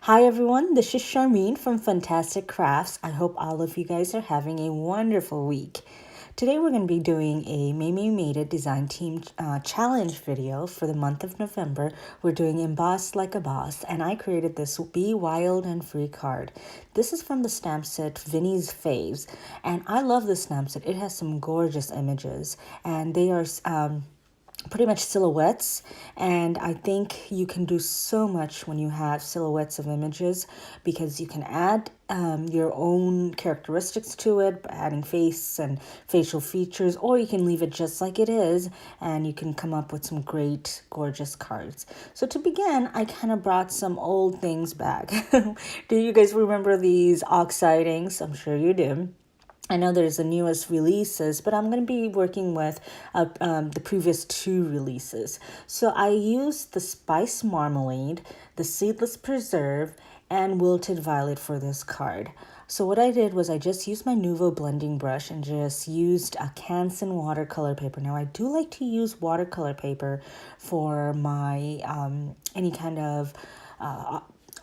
Hi everyone, this is Charmine from Fantastic Crafts. I hope all of you guys are having a wonderful week. Today we're going to be doing a Mayme Made It design team challenge video for the month of November. We're doing Emboss Like a Boss, and I created this Be Wild and Free card. This is from the stamp set Vinnies Faves, and I love this stamp set. It has some gorgeous images, and they are pretty much silhouettes, and I think you can do so much when you have silhouettes of images because you can add your own characteristics to it by adding face and facial features, or you can leave it just like it is and you can come up with some great gorgeous cards. So to begin, I kind of brought some old things back. Do you guys remember these oxide inks? I'm sure you do. I know there's the newest releases, but I'm going to be working with the previous two releases. So I used the Spice Marmalade, the Seedless Preserve, and Wilted Violet for this card. So what I did was I just used my Nuvo blending brush and just used a Canson watercolor paper. Now I do like to use watercolor paper for my any kind of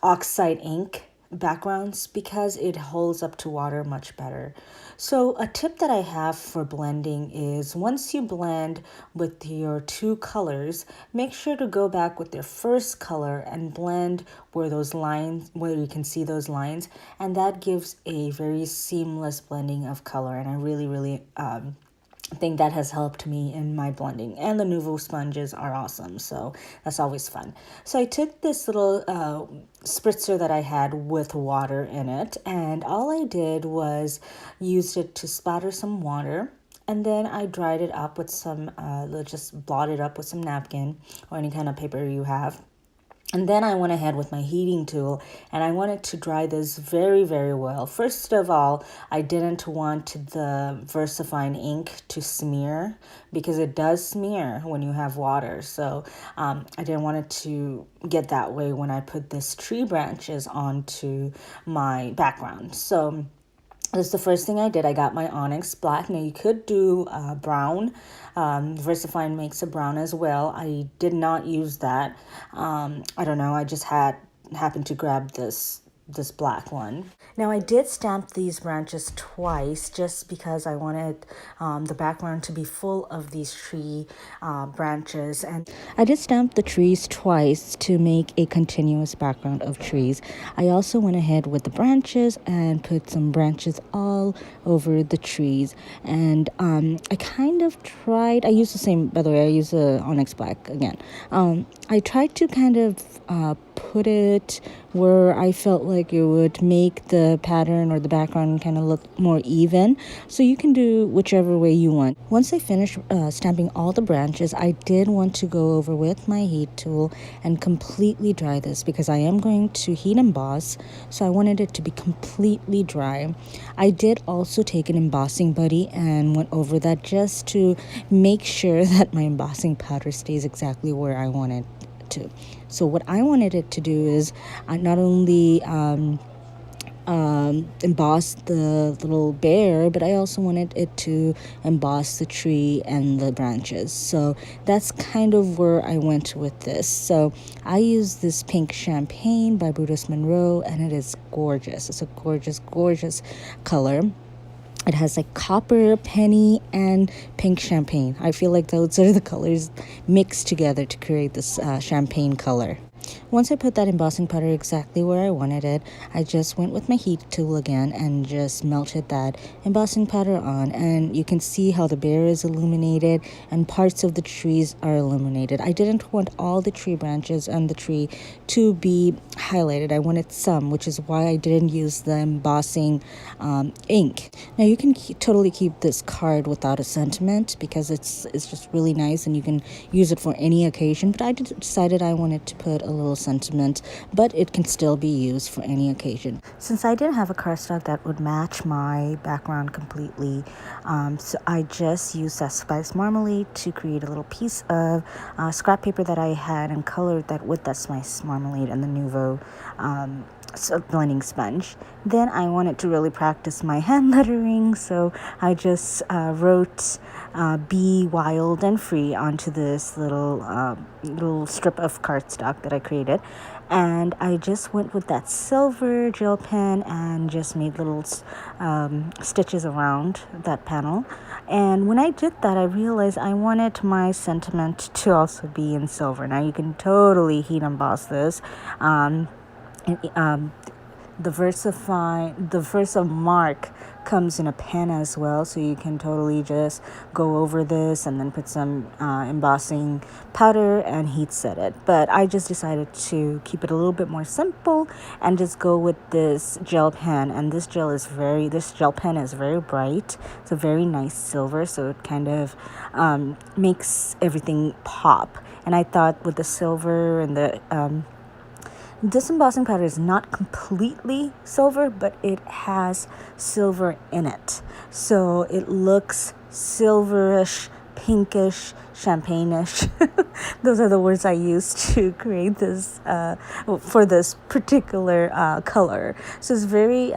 oxide ink backgrounds because it holds up to water much better. So a tip that I have for blending is once you blend with your two colors, make sure to go back with your first color and blend where those lines, where you can see those lines, and that gives a very seamless blending of color. And I really think that has helped me in my blending, and the Nuvo sponges are awesome, so that's always fun. So I took this little spritzer that I had with water in it, and all I did was used it to splatter some water, and then I dried it up with some just blot it up with some napkin or any kind of paper you have. And then I went ahead with my heating tool and I wanted to dry this very well. First of all, I didn't want the VersaFine ink to smear because it does smear when you have water. So I didn't want it to get that way when I put this tree branches onto my background. So that's the first thing I did. I got my Onyx Black. Now you could do brown. VersaFine makes a brown as well. I did not use that. I don't know. I just happened to grab this black one. Now I did stamp these branches twice just because I wanted the background to be full of these tree branches, and I did stamp the trees twice to make a continuous background of trees. I also went ahead with the branches and put some branches all over the trees, and I kind of tried, I used the same, by the way, I used the Onyx Black again. I tried to kind of put it where I felt like it would make the pattern or the background kind of look more even. So you can do whichever way you want. Once I finished stamping all the branches, I did want to go over with my heat tool and completely dry this because I am going to heat emboss. So I wanted it to be completely dry. I did also take an embossing buddy and went over that just to make sure that my embossing powder stays exactly where I want it to. So what I wanted it to do is not only emboss the little bear, but I also wanted it to emboss the tree and the branches. So that's kind of where I went with this. So I used this pink champagne by Brutus Monroe, and it is gorgeous. It's a gorgeous color. It has like copper, penny, and pink champagne. I feel like those are the colors mixed together to create this champagne color. Once I put that embossing powder exactly where I wanted it, I just went with my heat tool again and just melted that embossing powder on, and you can see how the bear is illuminated and parts of the trees are illuminated. I didn't want all the tree branches and the tree to be highlighted. I wanted some, which is why I didn't use the embossing ink. Now you can totally keep this card without a sentiment because it's just really nice and you can use it for any occasion, but I decided I wanted to put a little sentiment, but it can still be used for any occasion. Since I didn't have a cardstock that would match my background completely, so I just used that Spice Marmalade to create a little piece of scrap paper that I had and colored that with that Spice Marmalade and the Nuvo blending sponge. Then I wanted to really practice my hand lettering, so I just wrote Be Wild and Free onto this little strip of cardstock that I created, And I just went with that silver gel pen and just made little stitches around that panel. And when I did that, I realized I wanted my sentiment to also be in silver. Now you can totally heat emboss this. And, the Versa mark comes in a pen as well, so you can totally just go over this and then put some embossing powder and heat set it. But I just decided to keep it a little bit more simple and just go with this gel pen. And this gel pen is very bright. It's a very nice silver, so it kind of makes everything pop. And I thought with the silver and this embossing powder is not completely silver, but it has silver in it. So it looks silverish, pinkish, champagne-ish. Those are the words I use to create this for this particular color. So it's very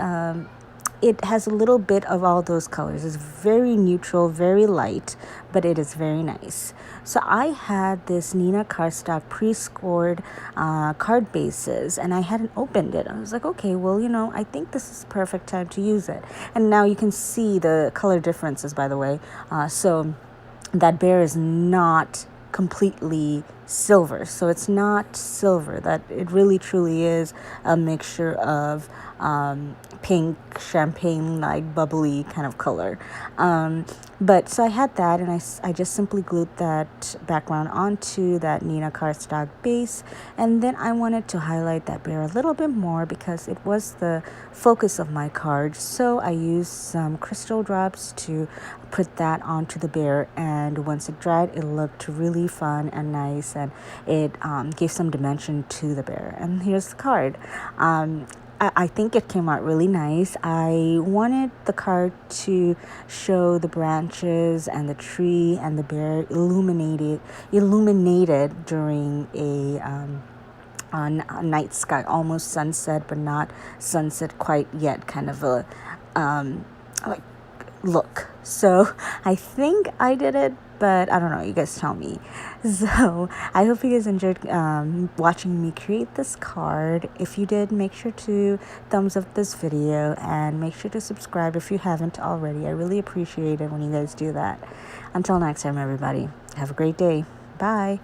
it has a little bit of all those colors. It's very neutral, very light, but it is very nice. So I had this Nina cardstock pre-scored card bases, and I hadn't opened it. I was like, okay, well, I think this is perfect time to use it. And now you can see the color differences, by the way. So that bear is not completely silver, so it's not silver. That it really truly is a mixture of pink, champagne, like bubbly kind of color. But so I had that, and I just simply glued that background onto that Nina cardstock base, and then I wanted to highlight that bear a little bit more because it was the focus of my card. So I used some crystal drops to put that onto the bear, and once it dried, it looked really fun and nice, and it gave some dimension to the bear. And here's the card. I think it came out really nice. I wanted the card to show the branches and the tree and the bear illuminated during a night sky, almost sunset, but not sunset quite yet, kind of a like look. So I think I did it, but I don't know. You guys tell me. So I hope you guys enjoyed watching me create this card. If you did, make sure to thumbs up this video and make sure to subscribe if you haven't already. I really appreciate it when you guys do that. Until next time, everybody, have a great day. Bye.